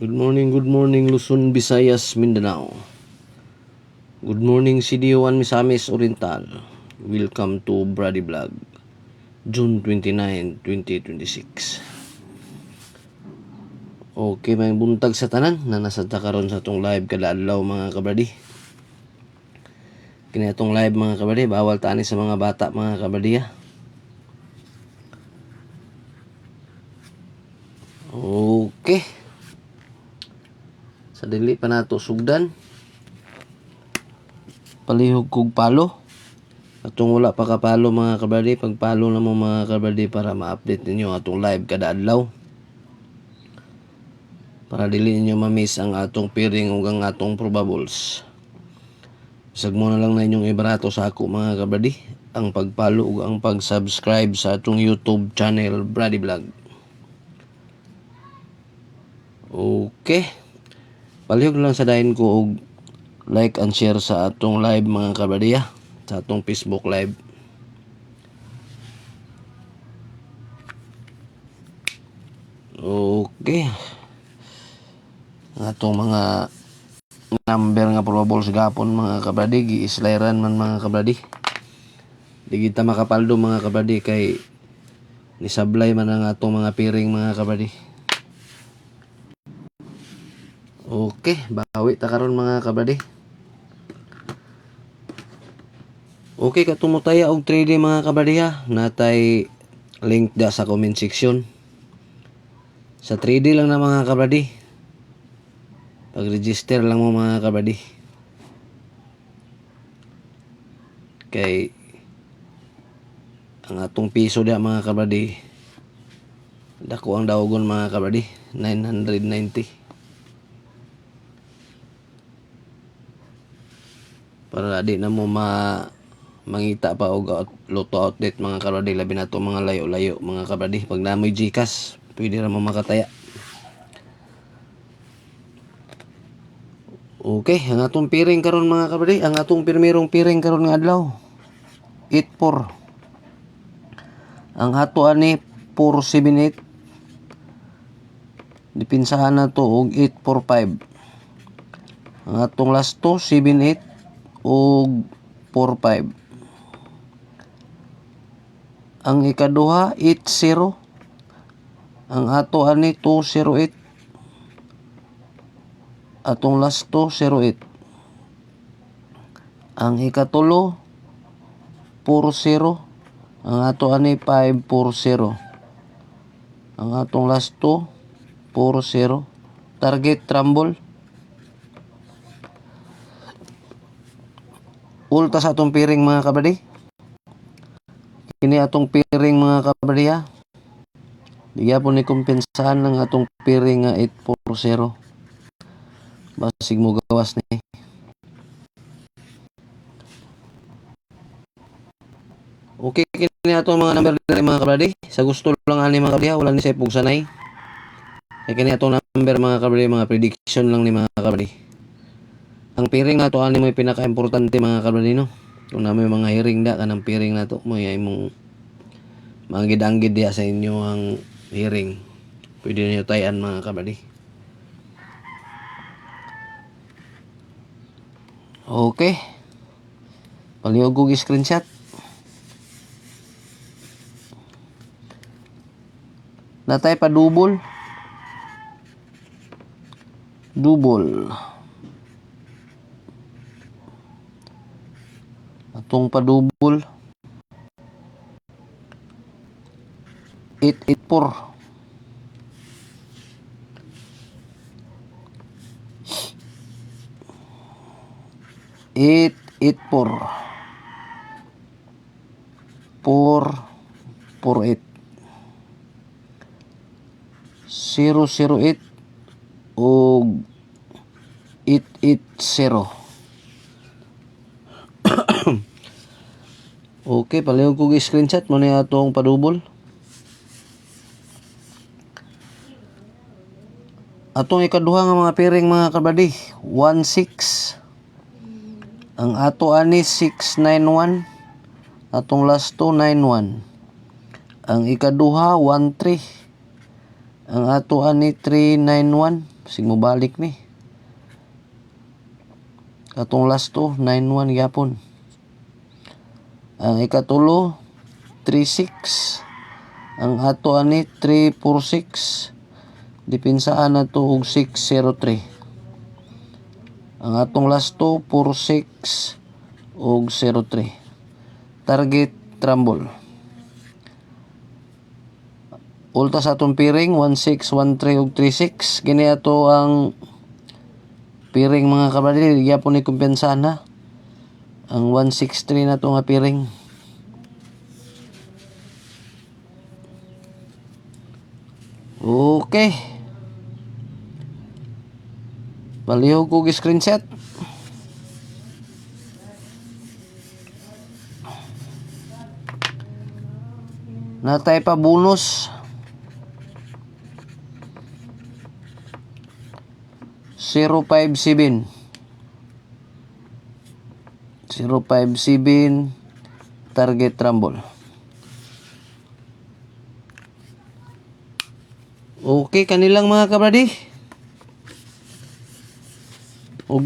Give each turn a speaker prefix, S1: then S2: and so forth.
S1: Good morning Luzon, Visayas, Mindanao. Good morning CDO1 Misamis Oriental. Welcome to Brady Vlog, June 29, 2026. Okay, may buntag sa tanan na nasadta karon sa itong live kada adlaw mga kabradi. Kini itong live mga kabradi, bawal tani sa mga bata mga kabradi ha. Okay. Sa dili pa nato sugdan, palihog kog palo. Atong wala pa kapalo mga kabradi, pagpalo na mo mga kabradi para ma-update ninyo atong live kada adlaw. Para dili ninyo ma-miss ang atong piring ug ang atong probables. Isag mo na lang na inyong ibarato sa ako mga kabradi, ang pagpalo ug ang pag-subscribe sa atong YouTube channel Brady Vlog. Okay. Palihog lang sa dahin ko og like and share sa atong live mga kabradi sa atong Facebook live. Okay. Ang atong mga number nga probables gapon mga kabradi, gi-slayran man mga kabradi. Di kita makapaldo mga kabradi kay nisablay man ang atong mga piring mga kabradi. Okay, bawi ta karon mga kabradi. Okay, katumutaya og 3D mga kabradi natay link da sa comment section. Sa 3D lang na mga kabradi. Pag-register lang mo mga kabradi. Kay ang atong piso da mga kabradi, dako ang daogon mga kabradi, 990. Para di na mo mangita pa og loto outlet mga kabradi, labi na to mga layo-layo mga kabradi. Pag namoy GCash, pwede ra mo makataya. Okay, ang atong piring karon mga kabradi, ang atong pirmirong piring karon nga adlaw 84. Ang ato ani 478. Dipinsahan na to og 845. Ang atong last to 78 og 45. Ang ikaduha 80. Ang ato ani 208. Atong last to 08. Ang ikatulo 40. Ang ato ani 540. Ang atong last to 40. Target trumble. Ulta sa atong piring mga kabradi. Kini atong piring mga kabradi Diya po ni kumpensahan ng atong piring nga 840. Basig mo gawas ni. Okay, kini atong mga number diri mga kabradi. Sa gusto lang ani mga kabradi, wala ni sa pug sanay. Kini atong number mga kabradi, mga prediction lang ni mga kabradi. Ang piring nato ani mo pinaka-importante mga kabradi no. Kung na may mga hiring da kanang piring nato mo imong manggid-anggid diya sa inyo ang hiring. Pwede niyo tayan mga kabradi. Okay. Palihog og screenshot. Natay pa double. Atong pa double 884. Eight, 448 008 og 880. Okay, palihog ko screenshot mo na atong padubol. Atong ikaduha nga mga piring mga kabradi 16. Ang ato ani 691. Atong last 291. Ang ikaduha 13. Ang ato ani 391. Sig mo balik ni. Katong last to 91 gyapon. Ang ikatulo 36. Ang ato ani 346. Dipinsaan na to og 603. Ang atong last to 46 og 03. Target Trumbull. Ulta sa atong piring 1613 og 36. Kini ato ang piring mga kabradi, gyapon ni kumpensahan na. Ang 163 na to nga piring. Okay. Palihog ko screenshot. Natay pa bonus. 057 target Trumbull. Okay kanilang mga kabradi. Ug